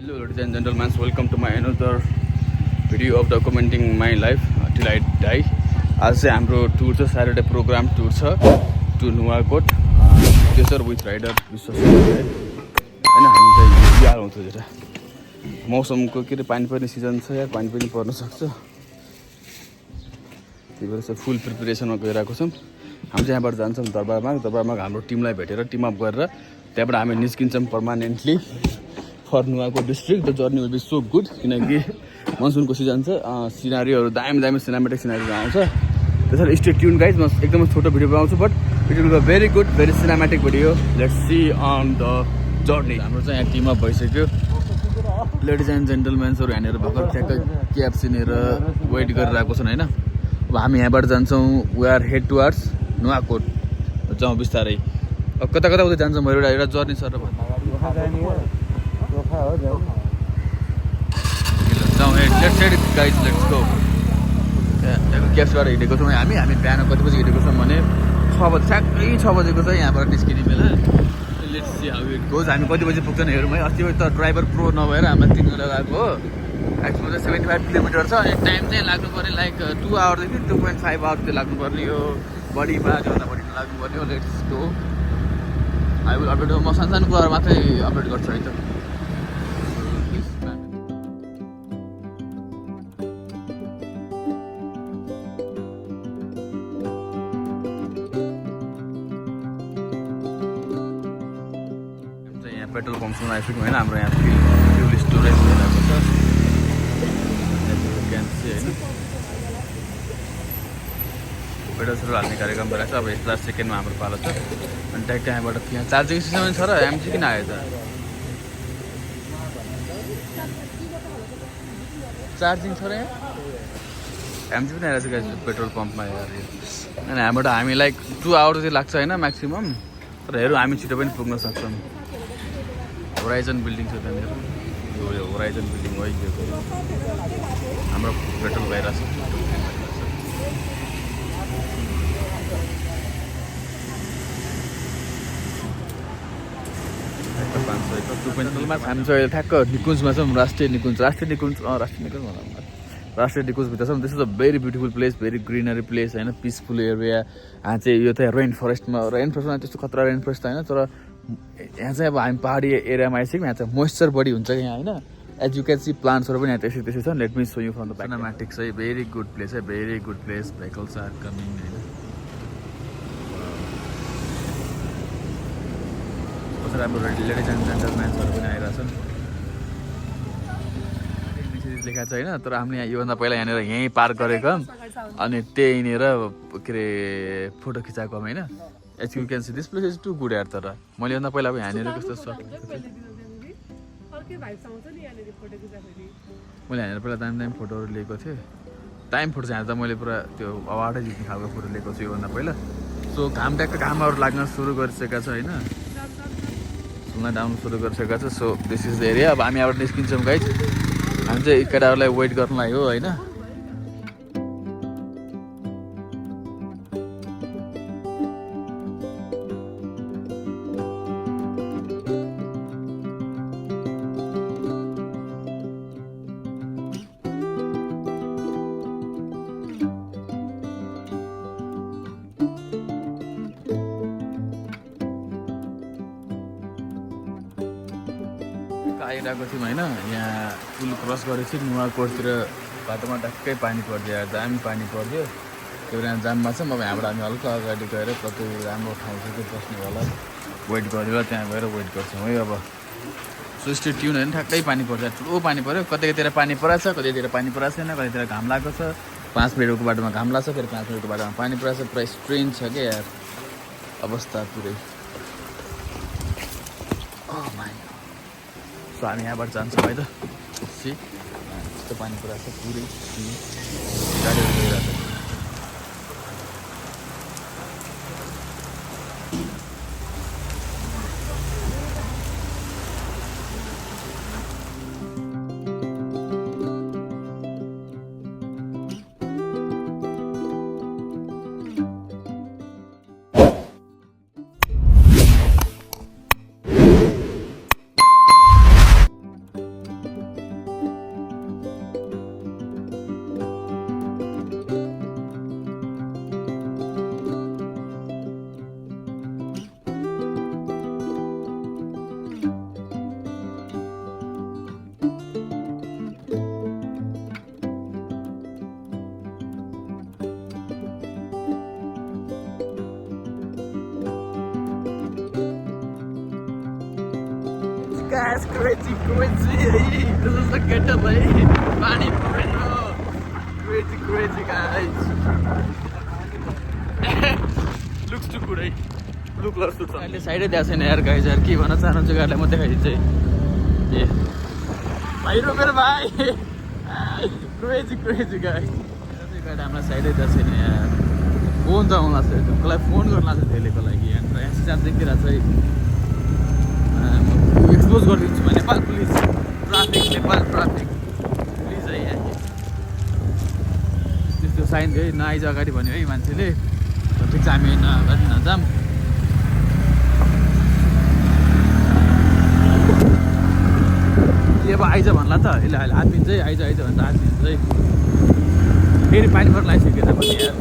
Hello ladies and gentlemen, welcome to my another video of documenting my life till I die. आज चाहिँ हाम्रो tour छ, Saturday programme tour छ to Nuwakot त्यसर with rider विश्वास होइन। हामी चाहिँ यहाँ आउँछ जरा मौसमको के अरे पानी पर्ने सिजन छ यार, पानी पनि पर्न सक्छ, त्यही भएर चाहिँ फुल प्रिपरेसनमा गइरहेको छौँ। हामी चाहिँ यहाँबाट जान्छौँ दरबारमा हाम्रो टिमलाई भेटेर टिम अप गरेर त्यहाँबाट हामी निस्किन्छौँ permanently for Nuwakot district. The journey will be so good किनकि मनसुनको सिजन छ, सिनारीहरू दामी सिनेमेटिक सिनारीहरू आउँछ। त्यसैले स्टे ट्युन गाइज, म एकदमै छोटो भिडियो बनाउँछु but it will be very good, very cinematic video. Let's see on the journey. हाम्रो चाहिँ यहाँ टिम अप भइसक्यो लेडिज एन्ड जेन्टलमेन्सहरू यहाँनिर भर्खर ठ्याक्कै क्याब सिनेर वेट गरिरहेको छन् होइन। अब हामी यहाँबाट जान्छौँ, we are head towards Nuwakot. जाउँ बिस्तारै, अब कता उता जान्छौँ, म एउटा जर्नी सर जाउँ let's head guys, let's go. क्याब्सबाट हिँडेको छौँ हामी बिहान कति बजी हिँडेको छौँ भने 6 बजी, ठ्याक्कै 6 बजेको चाहिँ यहाँबाट निस्किने बेला। Let's see how it goes. हामी कति बजी पुग्छौँ हेरौँ है। अस्ति त ड्राइभर प्रो नभएर हामीलाई 3 घन्टा लाग्यो हो। एक्चुअली 75 किलोमिटर छ अनि टाइम चाहिँ लाग्नु पऱ्यो लाइक 2 आवरदेखि 2.5 आवर चाहिँ लाग्नुपर्ने हो, बढीमा जोभन्दा बढी लाग्नुपर्ने हो। Let's go. I will update, म सानो कुराहरू मात्रै अपडेट गर्छु है त। पेट्रोल पम्पसम्म आइसक्यौँ होइन। हाम्रो यहाँ फ्युल स्टोरेज भइरहेको छ होइन। पेट्रोल हाल्ने कार्यक्रम भइरहेको छ। अब यस लास्ट सेकेन्डमा हाम्रो पालो छ अनि ट्याक्क यहाँबाट यहाँ चार्जिङ सिस्टम छ र एमसी किन आयो त? चार्जिङ छ र यहाँ एमसी पनि आइरहेको छ पेट्रोल पम्पमा यार। अनि हामीबाट हामी लाइक 2 आवर चाहिँ लाग्छ होइन म्याक्सिमम्, तर हेरौँ हामी छिटो पनि पुग्न सक्छौँ। होराइजन बिल्डिङ छ त्यहाँनिर, यो होराइजन बिल्डिङ हो यो हाम्रो पेट्रोल भइरहेछ। पेट्रोलमा हामी चाहिँ ठ्याक्क निकुञ्जमा छौँ, राष्ट्रिय निकुञ्ज भित्र छौँ। This is a very beautiful place, very greenery place होइन, पिसफुल एरिया। यहाँ चाहिँ यो चाहिँ रेन फरेस्टमा त्यस्तो खतरा रेन फरेस्ट होइन, तर यहाँ चाहिँ अब हामी पहाडी एरियामा आइसक्यौँ। यहाँ चाहिँ मोइस्चर बढी हुन्छ कि यहाँ होइन। एज यु क्यान सी प्लान्ट्सहरू पनि यहाँ त्यसै छ। Let me show you from the cinematic चाहिँ भेरी गुड प्लेस है, very good place. Vehicles are coming होइन। कसरी हाम्रो लेडिज एन्ड जेन्टलमेन्सहरू पनि आइरहेछन्। लेखा छ होइन, तर हामीले यहाँ योभन्दा पहिला यहाँनिर यहीँ पार्क गरेको अनि त्यहीँनिर के अरे फोटो खिचाएको होइन। As you can see this place is too good यार। तर मैले योभन्दा पहिला अब यहाँनिर कस्तो छ, मैले यहाँनिर पहिला दामी फोटोहरू लिएको थिएँ। टाइम फोटो चाहिँ यहाँ त मैले पुरा त्यो अवार्डै जित्ने खालको फोटो लिएको छु योभन्दा पहिला। सो घामहरू लाग्न सुरु गरिसकेका छ होइन, सुन्न डाउन सुरु गरिसकेका छ। So this is the area. अब हामी यहाँबाट निस्किन्छौँ गाइज। हामी चाहिँ केटाहरूलाई वेट गर्नलाई हो होइन। आइरहेको थियौँ होइन, यहाँ पुल क्रस गरेपछि नुवाकोटतिर बाटोमा टक्कै पानी परिदियो यार, दामी पानी परिदियो। त्यो यहाँ जाममा छौँ। अब यहाँबाट हामी हल्का अगाडि गएर कति राम्रो ठाउँ छ त्यो बस्ने होला वेट गरेर त्यहाँ गएर वेट गर्छौँ है। अब सो स्टे ट्युन होइन, ठ्याक्कै पानी पर्छ, ठुलो पानी पऱ्यो। कतितिर पानी पराएको छ, कतितिर पानी पराएको छैन, कतितिर घाम लागेको छ। 5 मिनटको बाटोमा घाम लाग्छ, फेरि 5 मिनटको बाटोमा पानी पराएको छ। पुरा स्ट्रेन्ज छ क्या यार अवस्था पुरै। सो हामी यहाँबाट जान्छौँ है त। यस्तो पानी पराएको छ पुरै, गाडीहरू गइरहेको छ। Guys, crazy. This is the getup, है पानी परेन crazy guys. Looks too good, है Look too good. अहिले साइडै दिएको छैन यार गाइज यार के भन्न चाहनुहुन्छ गाडीलाई म देखाइदिन्छु ए भाइ रो मेरो भाइ crazy guys. गाडी हामीलाई साइडै दिएको छैन यार फोन त आउनु लाग्छ कसलाई फोन गर्न लाग्छ त्यसलेको लागि यहाँ एसिस्टेन्ट देखिरहेको छ एक्सपोज गरिदिन्छु म Nepal police Nepal traffic police है यहाँ त्यस्तो साइन है नआइज अगाडि भन्यो है मान्छेले ठिक छ हामी अगाडि नजाम अब आइज भन्ला त यसले अहिले हात दिन्छ है आइज भन्छ हात दिन्छ है फेरि पानी पर लगाइसक्यो त पनि यार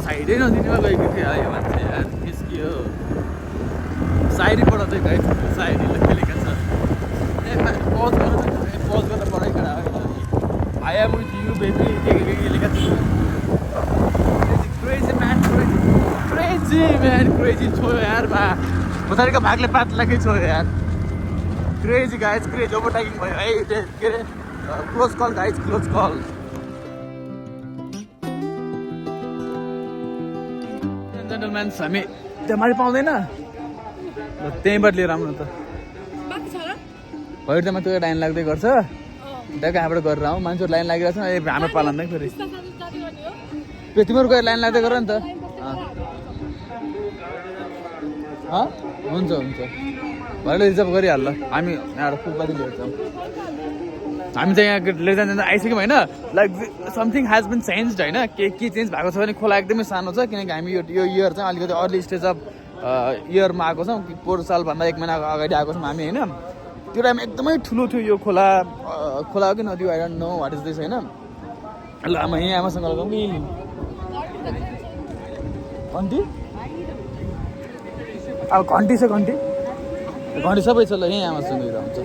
साइडै नदिनेमा गएको थियो यो मान्छे यार निस्कियो साइडीबाट चाहिँ गाइड साइडीले खेलेका छ पज गरेर पढाइ गरा I am with you baby के लेखा छ क्रेजी छोयो यार बा पछाडिको भागले पात लागेकै छोयो यार क्रेजी गाइज क्रेजी ओभरटेकिङ भयो है के अरे close call guys close call gentlemans हामी त्यहाँ माथि पाउँदैन त्यहीँबाट लिएर आउनु त भैर त्यहाँ त्यो लाइन लाग्दै गर्छ त्यहाँ कहाँबाट गरेर आउँ मान्छेहरू लाइन लागिरहेको छ हाम्रो पालन्दै फेरि तिमीहरू गएर लाइन लाग्दै गर नि त हुन्छ भैरले रिजर्भ गरिहाल्ल हामी यहाँबाट फुलपाती लिएर जाउँ हामी चाहिँ यहाँ लिएर जाँदा आइसक्यौँ होइन like something has been change होइन के चेन्ज भएको छ भने खोला एकदमै सानो छ किनकि हामी यो इयर चाहिँ अलिकति अर्ली स्टेज अफ इयरमा आएको छौँ पोहोर सालभन्दा 1 महिना अगाडि आएको छौँ हामी होइन त्यो टाइम एकदमै ठुलो थियो यो खोला हो कि नदी I don't know what is this होइन ल आमा यहीँ आमासँग लगाउँ कि घन्टी अब घन्टी सबै छ ल यहीँ आमासँग हुन्छ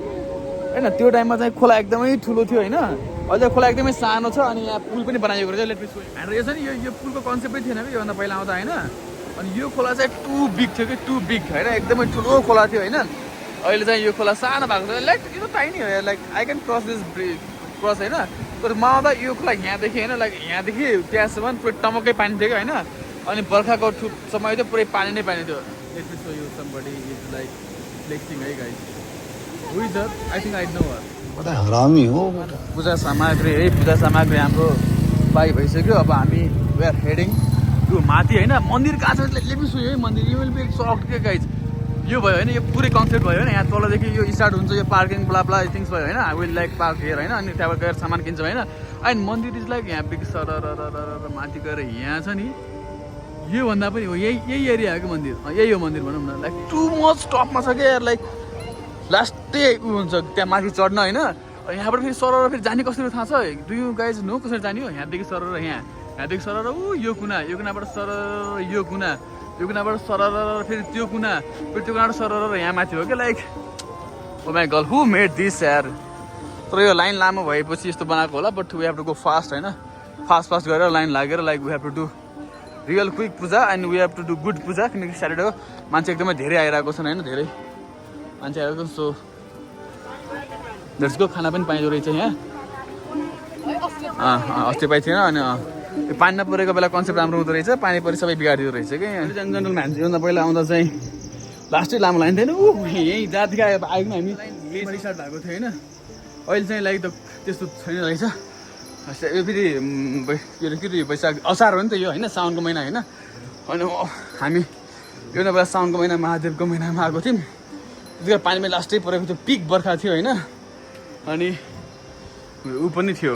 होइन त्यो टाइममा चाहिँ खोला एकदमै ठुलो थियो होइन अहिले खोला एकदमै सानो छ अनि यहाँ पुल पनि बनाइएको रहेछ लेट मी सो हाम्रो यो छ नि यो पुलको कन्सेप्टै थिएन कि योभन्दा पहिला आउँदा होइन अनि यो खोला चाहिँ टु बिग थियो कि टु बिग होइन एकदमै ठुलो खोला थियो होइन अहिले चाहिँ यो खोला सानो भएको छ लाइक यो टाइनी हो like I can cross this cross होइन तर म आउँदा यो खोला यहाँदेखि होइन लाइक यहाँदेखि त्यहाँसम्म पुरै टमक्कै पानी थियो कि होइन अनि बर्खाको समय चाहिँ पुरै पानी नै पानी थियो late me show you somebody is like flexing है guys Who is that? I think I know her. बडा हरामी हो पूजा सामग्री हाम्रो बाई भइसक्यो अब हामी वी आर हेडिङ टु माथि होइन मन्दिर कहाँ छ लेबी सुयो है मन्दिर यु विल बी सक्ड के गाइज यो भयो होइन यो पुरै कन्सेप्ट भयो होइन यहाँ तलदेखि यो स्टार्ट हुन्छ यो पार्किङ ब्ला थिङ्स भयो होइन विल लाइक पार्क हेयर होइन अनि त्यहाँबाट गएर सामान किन्छौँ होइन एन्ड मन्दिर इज लाइक यहाँ बिग सर माथि गएर यहाँ छ नि योभन्दा पनि हो यही एरिया हो कि मन्दिर यही हो मन्दिर भनौँ न लाइक टु मच टपमा छ क्या लाइक लास्टै उ हुन्छ त्यहाँ माथि चढ्न होइन यहाँबाट फेरि सरर फेरि जाने कसरी थाहा छ डु यु गाइज नो कसरी जाने हो यहाँदेखि सरर यहाँदेखि सरर यो कुनाबाट सरर यो कुनाबाट सरर फेरि त्यो कुना फेरि त्यो कुनाबाट सरर यहाँ माथि हो क्या like oh my god who made this यार तर यो लाइन लामो भएपछि यस्तो बनाएको होला but we have to go fast होइन फास्ट गरेर लाइन लागेर like we have to do real quick puja and we have to do good puja किनकि स्याटरडे हो मान्छे एकदमै धेरै आइरहेको छन् होइन धेरै मान्छे आएको सो जसको खाना पनि पाइँदो रहेछ यहाँ अस्ति पाइ थिएन अनि त्यो पानी नपरेको बेला कन्सेप्ट राम्रो हुँदो रहेछ पानी परे सबै बिगारिदिँदो रहेछ कि यहाँ जनरल मान्छे योभन्दा पहिला आउँदा चाहिँ लास्टै लामो लाइन थिएन यहीँ जहाँदेखि आयो हामी स्टार्ट भएको थियो होइन अहिले चाहिँ लाइक त त्यस्तो छैन रहेछ यो फेरि के अरे वैशाख असार हो नि त यो होइन साउनको महिना होइन अनि हामी योभन्दा पहिला साउनको महिना महादेवको महिनामा आएको थियौँ त्यतिखेर पानीमा लास्टै परेको थियो पिक बर्खा थियो होइन अनि ऊ पनि थियो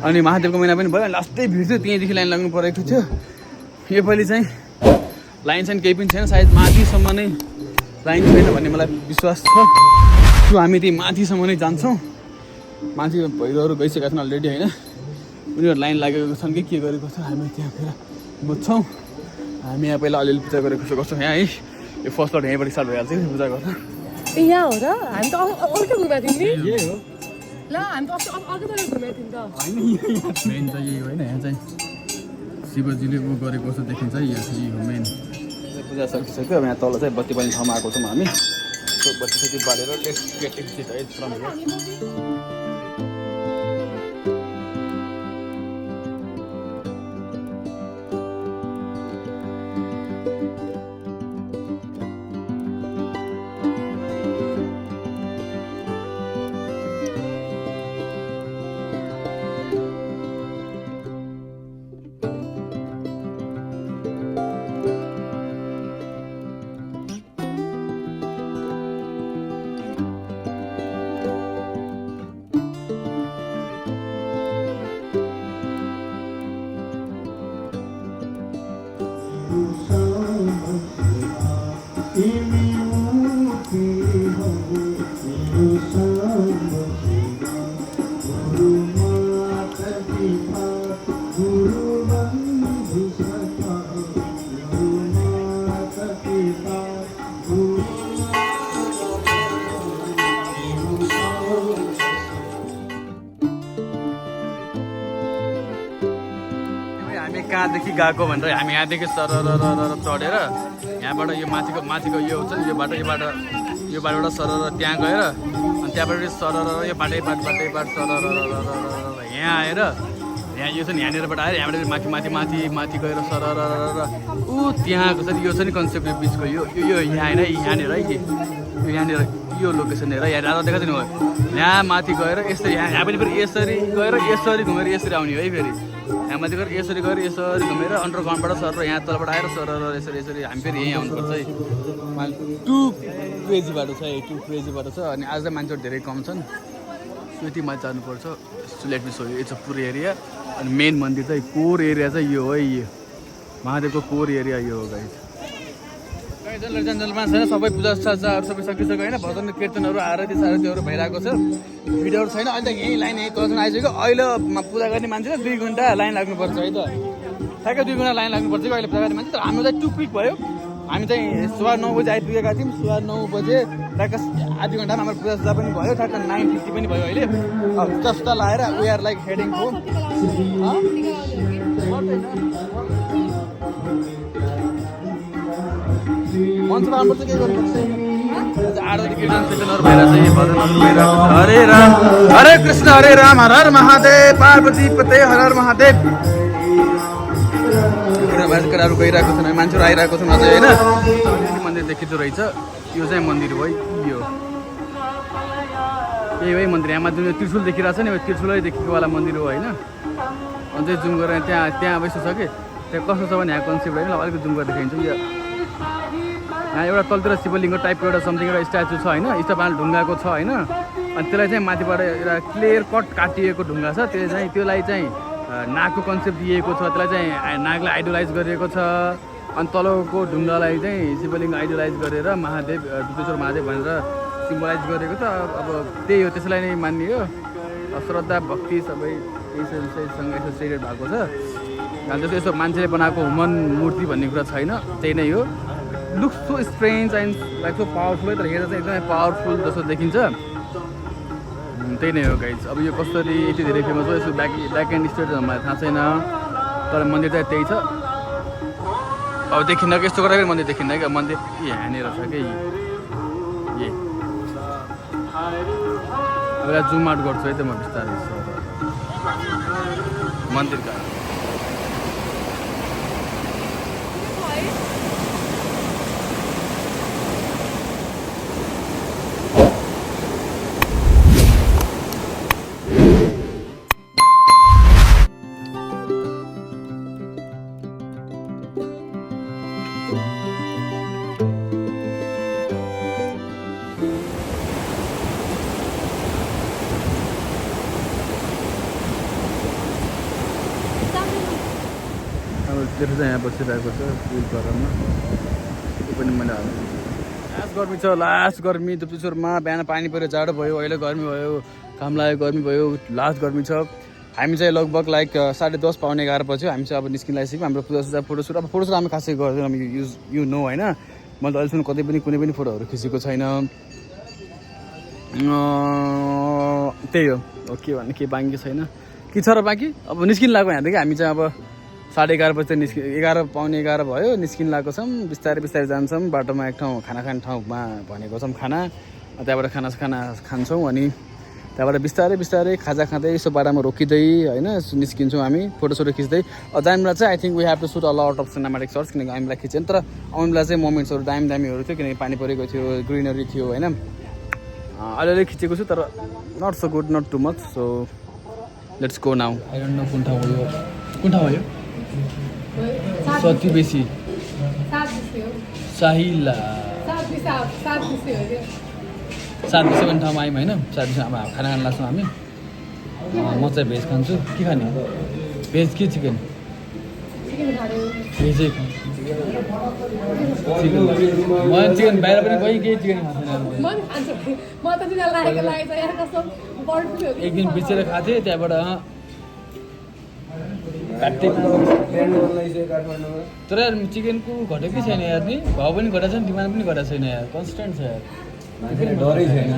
अनि महादेवको महिना पनि भयो लास्टै भिड थियो त्यहीँदेखि लाइन लाग्नु परेको थियो योपालि चाहिँ लाइन चाहिँ केही पनि छैन सायद माथिसम्म नै लाइन छैन भन्ने मलाई विश्वास छ त्यो हामी त्यही माथिसम्म नै जान्छौँ माथि भैरोहरू गइसकेका छन् अलरेडी होइन उनीहरू लाइन लागेको छन् कि के गरेको छ हामी त्यहाँ गएर बुझ्छौँ हामी यहाँ पहिला अलिअलि पूजा गरेको गर्छौँ यहाँ है यो फर्स्ट लट यहीँबाट स्टार्ट भइहाल्छ कि पूजा गर्न यहाँ हो र हामी त अर्कै घुमेको थियौँ नि यही हो ल हामी त अर्कैबाट घुमेको थियौँ त मेन चाहिँ यही होइन यहाँ चाहिँ शिवजीले ऊ गरेको जस्तो देखिन्छ है यो चाहिँ हो मेन पूजा सकिसक्यो अब यहाँ तल चाहिँ बत्ती बाल्ने ठाउँमा आएको छौँ हामी बत्ती सत्ती बालेर लेट्स गेट एक्जिट है फ्रम हियर हामी कहाँदेखि गएको भनेर हामी यहाँदेखि सरर चढेर यहाँबाट यो माथिको यो हुन्छ नि यो बाटोबाट सरर त्यहाँ गएर अनि त्यहाँबाट सरर यो बाटै बाट सरर यहाँ आएर यहाँ यो छ नि यहाँनिरबाट आएर यहाँबाट माथि गएर सरर ऊ त्यहाँको छ नि यो छ नि कन्सेप्ट बिचको यो यहाँ होइन यहाँनिर है यहाँनिर यो लोकेसन हेर यहाँ राजा देखाएको नि यहाँ माथि गएर यसरी यहाँ पनि फेरि यसरी गएर यसरी घुमेर यसरी आउने है फेरि यहाँ माथि गएर यसरी घुमेर अन्डरग्राउन्डबाट सर यहाँ तलबाट आएर सर यसरी हामी फेरि यहीँ आउनुपर्छ है टु क्रेजी बाटो छ टु क्रेजी बाटो छ अनि आज मान्छेहरू धेरै कम छन् यतिमा जानुपर्छ late me so you it's a पुर एरिया अनि मेन मन्दिर चाहिँ कोर एरिया चाहिँ यो है यो महादेवको कोर एरिया यो हो गाइस जनजलमा छैन सबै पूजा साजाहरू सबै सकिसक्यो होइन भजन कीर्तनहरू आरती सारतीहरू भइरहेको छ भिडियोहरू छैन अहिले त यहीँ लाइन यहीँ तलसम्म आइसक्यो अहिले पूजा गर्ने मान्छे 2 घन्टा लाइन लाग्नुपर्छ है त ठ्याक्कै 2 घन्टा लाइन लाग्नुपर्छ कि अहिले पूजा गर्ने मान्छे तर हाम्रो चाहिँ 2 क्विक भयो हामी चाहिँ 9:15 बजे आइपुगेका थियौँ 9:15 बजे ठ्याक्क आधी घन्टामा हाम्रो पूजा सुजा पनि भयो ठ्याक्क 9:50 पनि भयो अहिले जस्ता लाएर we are like heading home मन्त्र आउनुपर्छ के गर्नुपर्छ आरती कीर्तन सिर्तनहरू भइरहेको छ भजनहरू भइरहेको छ हरे कृष्ण हरे राम हर हर महादेव पार्वती पते हर हर महादेव भाजकराहरू गइरहेको छन् मान्छेहरू आइरहेको छन् अझै होइन मन्दिर देखिँदो रहेछ यो चाहिँ मन्दिर हो यो यही है मन्दिर यहाँमा जुन त्रिशुल देखिरहेको छ नि त्रिशुलै देखेकोवाला मन्दिर हो होइन अझै जुम गरेर त्यहाँ अब यस्तो छ कि त्यहाँ कस्तो छ भने यहाँ कन्सेप्ट होइन अलिकति जुम गरेर देखाइन्छ यो यहाँ एउटा तलतिर शिवलिङ्ग टाइपको एउटा समथिङ एउटा स्ट्याचु छ होइन स्टपाल ढुङ्गाको छ होइन अनि त्यसलाई चाहिँ माथिबाट एउटा क्लियर कट काटिएको ढुङ्गा छ त्यसलाई चाहिँ नागको कन्सेप्ट दिएको छ त्यसलाई चाहिँ नागलाई आइडोलाइज गरिएको छ अनि तलको ढुङ्गालाई चाहिँ शिवलिङ्ग आइडोलाइज गरेर महादेव दुधेश्वर महादेव भनेर सिम्बलाइज गरेको छ अब त्यही हो त्यसलाई नै मानियो श्रद्धा भक्ति सबै यससँग एसोसिएटेड भएको छ जस्तो यस्तो मान्छेले बनाएको ह्युमन मूर्ति भन्ने कुरा छैन त्यही नै हो looks so strange and like so powerful तर हेर्दा चाहिँ एकदमै पावरफुल जस्तो देखिन्छ त्यही नै हो गाइज अब यो कसरी यति धेरै फेमस हो यसको ब्याक एन्ड स्टोरीहरू मलाई थाहा छैन तर मन्दिर चाहिँ त्यही छ अब देखिन्न कि यस्तो गर्दाखेरि मन्दिर देखिन्न क्या मन्दिर यहाँनिर छ कि यही अब जुम आउट गर्छु है त म बिस्तारै मन्दिरका त्यसो चाहिँ यहाँ बसिरहेको छ पुल घरमा त्यो पनि मैले लास्ट गर्मी दुप्लेश्वरमा बिहान पानी पऱ्यो जाडो भयो अहिले गर्मी भयो घाम लाग्यो गर्मी भयो लास्ट गर्मी छ हामी चाहिँ लगभग लाइक 10:30 पाउने 11 बज्यो हामी चाहिँ अब निस्किन लागिसक्यौँ हाम्रो पूजासुजा फोटोसुट अब फोटोसुट हामी खासै गर्दैनौँ यु नो होइन मैले त अहिलेसम्म कतै पनि कुनै पनि फोटोहरू खिचेको छैन त्यही हो के भन्ने के बाँकी छैन के छ र बाँकी अब निस्किन लाग्यो यहाँदेखि हामी चाहिँ अब 11:30 बजी त 11 पाउने 11 भयो निस्किन लागेको छौँ बिस्तारै बिस्तारै जान्छौँ बाटोमा एक ठाउँ खाना खाने ठाउँमा भनेको छौँ खाना त्यहाँबाट खाना खान्छौँ अनि त्यहाँबाट बिस्तारै बिस्तारै खाजा खाँदै यसो बाटामा रोकिँदै होइन निस्किन्छौँ हामी फोटोसोटो खिच्दै जाने बेला चाहिँ I think we have to shoot a lot of cinematic shorts किनकि हामीलाई खिच्यौँ तर आउने बेला चाहिँ मोमेन्ट्सहरू दामीहरू थियो किनकि पानी परेको थियो ग्रिनरी थियो होइन अलिअलि खिचेको छु तर not so good not too much so let's go now I don't know कुन ठाउँ हो यो सति बेसी साहिला 7 बजी भन्ने ठाउँमा आयौँ होइन 7 बजी अब खाना खान लाग्छौँ हामी म चाहिँ भेज खान्छु के खाने भेज कि चिकन भेजै चिकन म चिकन बाहिर पनि गएँ केही चिकन खाँदैन एक दिन बिचेर खाएको थिएँ त्यहाँबाट तर चिकनको घटेको छैन यार नि भाउ पनि घटेको छैन डिमान्ड पनि घटेको छैन यार कन्सटेन्ट छ यार डरै छैन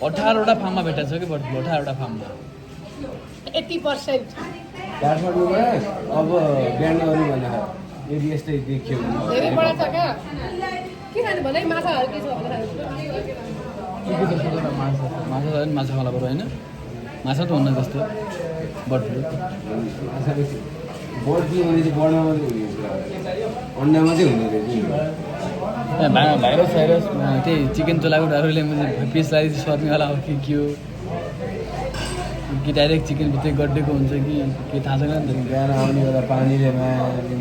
18वटा फार्ममा भेटेको छ कि 18वटा फार्ममा 80% काठमाडौँमा अब बिहान गर्नु भने यदि यस्तै देखियो धेरै बढा छ क्या के खाने भने माछाहरू के छ भने माछा खाला पऱ्यो होइन माछा त हुन्न जस्तो बर्ड फ्लू बर्ड फ्लू भने चाहिँ बर्डमा मात्रै हुने अन्डा मात्रै हुने रहेछ भाइरस साइरस त्यही चिकन चलाएको डरले पिस लाग्यो सर्नेवाला हो कि के हो कि डाइरेक्ट चिकनभित्रै गड्डेको हुन्छ कि के थाहा छैन नि त बिहान आउने बेला पानीले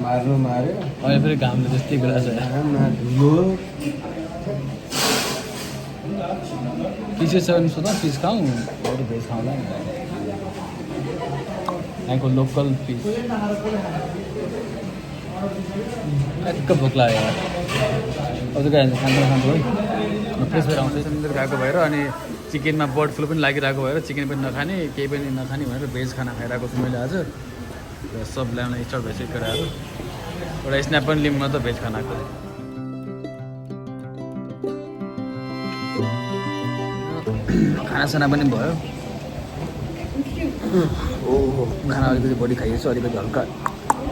मार्यो अहिले फेरि घामले त्यस्तै कुरा छ धुलो पिसेस छ भने सोध्न पिस खाउँ अरू भेज खाउँला नि यहाँको लोकल पिस ठ्याक्क भोक लाग्यो अझ गयो खान्छ है फ्रेस भएर आउँदैछ गएको भएर अनि चिकनमा बर्ड फ्लू पनि लागिरहेको भएर चिकन पनि नखाने केही पनि नखाने भनेर भेज खाना खाइरहेको छु मैले आज र सब ल्याउन स्टार्ट भइसक्यो केटाहरू एउटा स्न्याप पनि लिउँ न त भेज खानाको खानासाना पनि भयो खाना अलिकति बढी खाइएछ अलिकति हल्का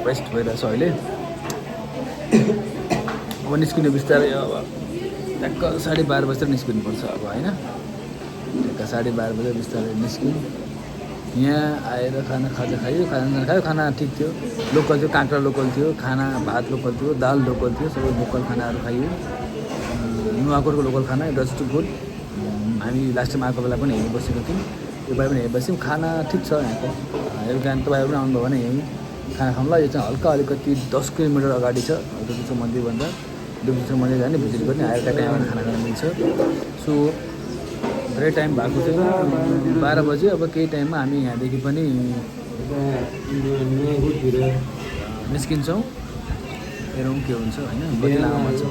रेस्ट भइरहेछ अहिले अब निस्किनु बिस्तारै अब ट्याक्क 12:30 बजीतिर निस्किनुपर्छ अब होइन ट्याक्क 12:30 बजी बिस्तारै निस्क्यौँ यहाँ आएर खाजा खायो खाना ठिक थियो लोकल थियो काँक्रा लोकल थियो खाना भात लोकल थियो दाल लोकल थियो सबै लोकल खानाहरू खाइयो नुवाकोटको लोकल खाना इट वाज टु गुड हामी लास्ट टाइम आएको बेला पनि हेरि बसेको थियौँ यो पालि पनि हेरि बस्यौँ खाना ठिक छ यहाँको यो बिहान तपाईँहरू पनि आउनुभयो भने यहीँ खाना खाउँला यो चाहिँ हल्का अलिकति 10 किलोमिटर अगाडि छ दुर्गेश्वर मन्दिरभन्दा दुर्गेश्वर मन्दिर जाने भिजिट गर्ने आएका टाइममा खाना खान मिल्छ सो धेरै टाइम भएको थियो 12 बजे अब केही टाइममा हामी यहाँदेखि पनि निस्किन्छौँ हेरौँ के हुन्छ होइन कति लामो छ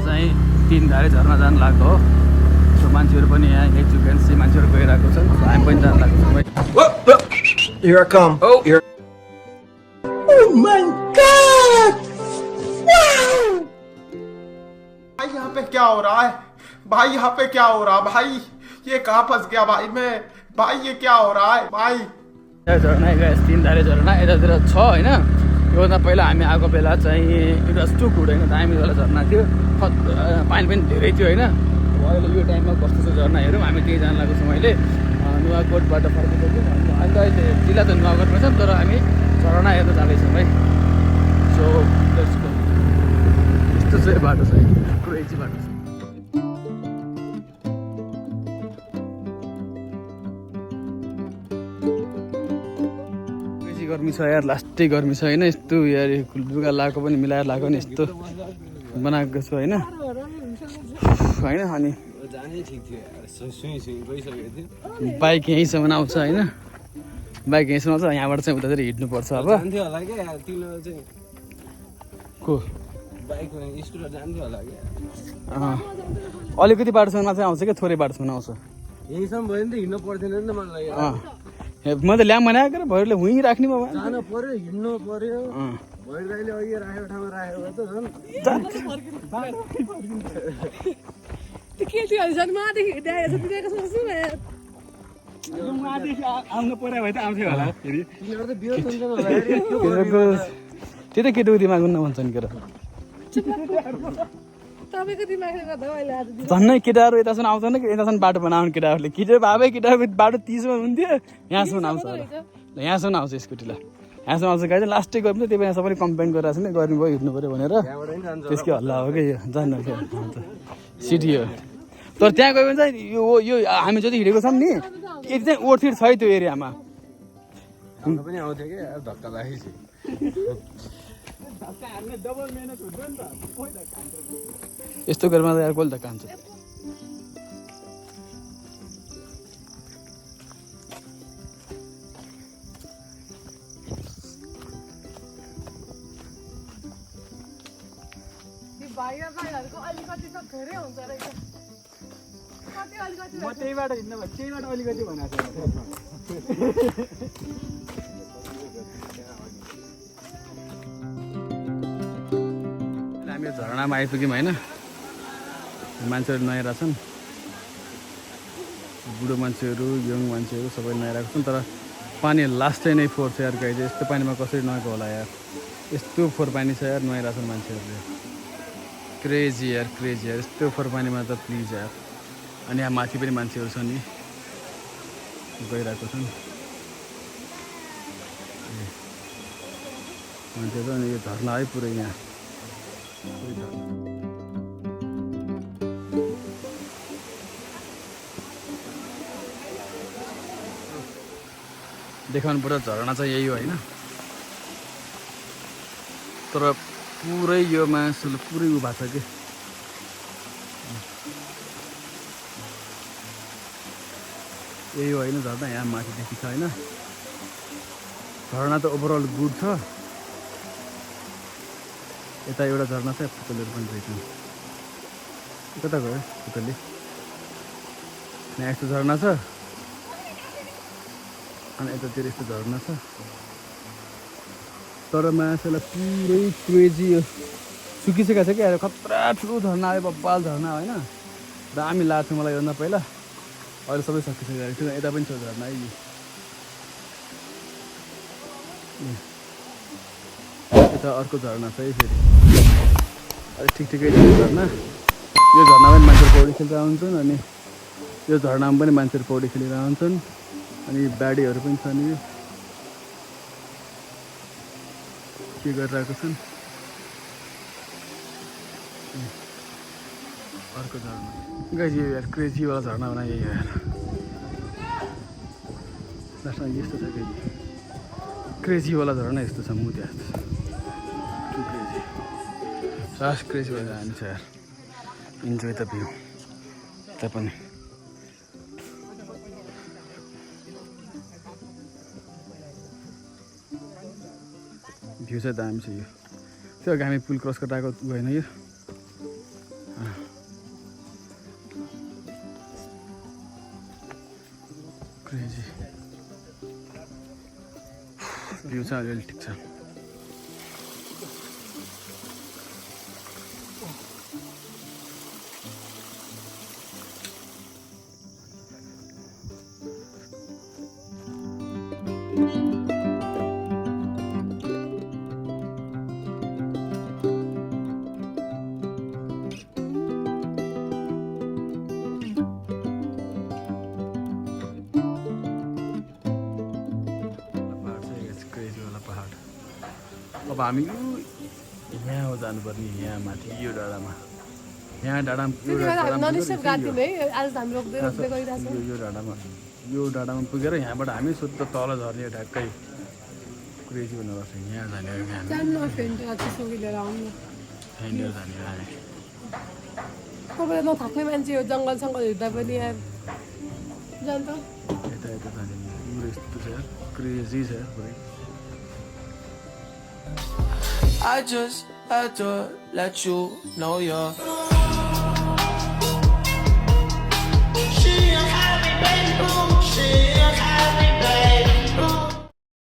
चाहिँ 3 धारे झर्ना जानु लाग्यो हो सो मान्छेहरू पनि यहाँ एजुकेन्सी मान्छेहरू गइरहेको छन् हामी पनि जानु लाग्छौँ Here I come. Oh my God! Wow! भाई यहाँ पे क्या हो रहा है भाई यहाँ पे क्या हो रहा है भाई ये कहाँ फंस गया भाई मैं भाई ये क्या हो रहा है भाई झरना गएस 3 धारे झरना यतातिर छ होइन योभन्दा पहिला हामी आएको बेला चाहिँ इट वाज टु गुड होइन दामी वाला झरना थियो पानी पनि धेरै थियो होइन अब अहिले यो टाइममा कस्तो छ झरना हेरौँ हामी त्यही जान लागेको छौँ अहिले नुवाकोटबाट फर्केको थियौँ अन्त अहिले जिल्ला त नुवाकोटमा छ तर हामी झरना हेर्न जाँदैछौँ है सो लेट्स गो यस्तो चाहिँ बाटो छ क्रेजी बाटो छ क्रेजी गर्मी छ यार लास्टै गर्मी छ होइन यस्तो यार लुगा लगाएको पनि मिलाएर लगाएको नि यस्तो बनाएको छु होइन होइन अनि जानै ठिक थियो सुई गइसकेको थियो बाइक यहीँसम्म आउँछ होइन बाइक यहीँसम्म आउँछ यहाँबाट चाहिँ उता चाहिँ हिँड्नुपर्छ अब जान्थ्यो होला क्या तिम्रो चाहिँ को बाइकमा स्कुटर जान्थ्यो होला क्या अलिकति बाटोसम्म चाहिँ आउँछ क्या थोरै बाटोसम्म आउँछ यहीँसम्म भयो नि त हिँड्नु पर्दैन नि त मलाई म त ल्याम भनेको र भैरूले हुँ राख्ने बाबा जानु पर्यो हिँड्नु पर्यो भैर दाइले अघि राखेको ठाउँमा राखेको भए त झन् त्यो के थियो झन् मादेखि हिँडिरहेको छ तिनीहरूको सोच्छु आउनु पर्यो भए त आउँथ्यो होला तिनीहरू त बियो सुन्छन् होला त्यही त केटोको दिमाग हुन्न भन्छन् के र तपाईँको दिमागले गर्दा मैले आज झन्नै केटाहरू यतासम्म आउँछन् कि यतासम्म बाटो बनाउने केटाहरूले केटाहरूको बाटो 30मा हुन्थ्यो यहाँसम्म आउँछ होला यहाँसम्म आउँछ स्कुटीलाई यहाँसम्म आउँछ गाडी चाहिँ लास्टै गयो भने त्यही बेला सबैले कम्प्लेन गरिरहेको छ नि गर्नुभयो हिँड्नु पऱ्यो भनेर त्यसकै हल्ला हो क्या यो जान्नु क्या सिटी हो तर त्यहाँ गयो भने चाहिँ यो हामी जति हिँडेको छौँ नि यति चाहिँ ओर्थिड छ है त्यो एरियामा पनि आउँथ्यो क्या धक्का लागेपछि यस्तो गरेर त यार कसले धक्का हान्छ भाइहरूको अलिकति त धेरै हुन्छ रहेछ कति अलिकति म त्यहीबाट हिँड्नु भयो त्यहीबाट अलिकति भनेको हामी झरनामा आइपुग्यौँ होइन मान्छेहरू नुहाइरहेको छन् बुढो मान्छेहरू यङ मान्छेहरू सबै नुहाइरहेको छन् तर पानी लास्टै नै फोहोर छ यार गाई चाहिँ यस्तो पानीमा कसरी नुहाएको होला यार यस्तो फोहोर पानी छ यार नुहाइरहेको छन् मान्छेहरूले क्रेजी यार यस्तो फोहोर पानीमा त प्लिज यार अनि यहाँ माथि पनि मान्छेहरू छन् नि गइरहेको छन् मान्छेहरू अनि यो झर्ना है पुरै यहाँ देखाउनु पर्यो झरना चाहिँ यही हो होइन तर पुरै यो मासुले पुरै उ भएको छ कि यही हो होइन झर्ना यहाँ माथिदेखि छ होइन झरना त ओभरअल गुड छ यता एउटा झरना छ पुतलीहरू पनि रहेछन् कता गयो पुतली यहाँ यस्तो झरना छ अनि यतातिर यस्तो झरना छ तर मान्छेलाई पुरै क्रेजी सुकिसकेको छ क्या खतरा ठुलो झरना आयो बब्बाल झरना होइन दामी लाग्थ्यो मलाई योभन्दा पहिला अहिले सबै सकिसकेको छ यता पनि छ झरना है यता अर्को झरना छ है फेरि अलिक ठिकै छ झरना यो झरनामा पनि मान्छेहरू पौडी खेलेर आउँछन् अनि यो झरनामा पनि मान्छेहरू पौडी खेलेर आउँछन् अनि बाडीहरू पनि छन् यो के गरिरहेको छन् अर्को झरना गाइस यो यार क्रेजीवाला झरना बनायो यही यार लास्टमा यस्तो छ कि क्रेजीवाला झरना यस्तो छ म त्यहाँ टु क्रेजी सास क्रेजी भएर हामी छ यार इन्जोय द भ्यू त्यहाँ पनि भ्यू चाहिँ दामी छ यो त्यो अघि हामी पुल क्रस गरेर आएको गएन यो क्रेजी भ्यू चाहिँ अलिअलि ठिक छ हामी यहाँ हो जानुपर्ने यहाँ माथि यो डाँडामा यहाँ डाँडामा यो त्यति बेला हामी डाँडामा ननिस्टेप पुगेर गएको थियौँ है आज त हामी रोक्दै रोक्दै गइरहेको छौँ यो डाँडामा पुगेर यहाँबाट हामी सुत्त तल झर्ने ढ्याक्कै क्रेजी हुनुपर्छ यहाँ जाने हामी जानु न फ्रेन्ड चिसो लिएर आउनु न यहाँनिर जाने हामी तपाईँले नथाक्ने मान्छे हो जङ्गल सङ्गल हिँड्दा पनि यार जान्छ यता यता जाने पुरै यस्तो छ यार क्रेजी छ यार पुरै I just had to let you know you're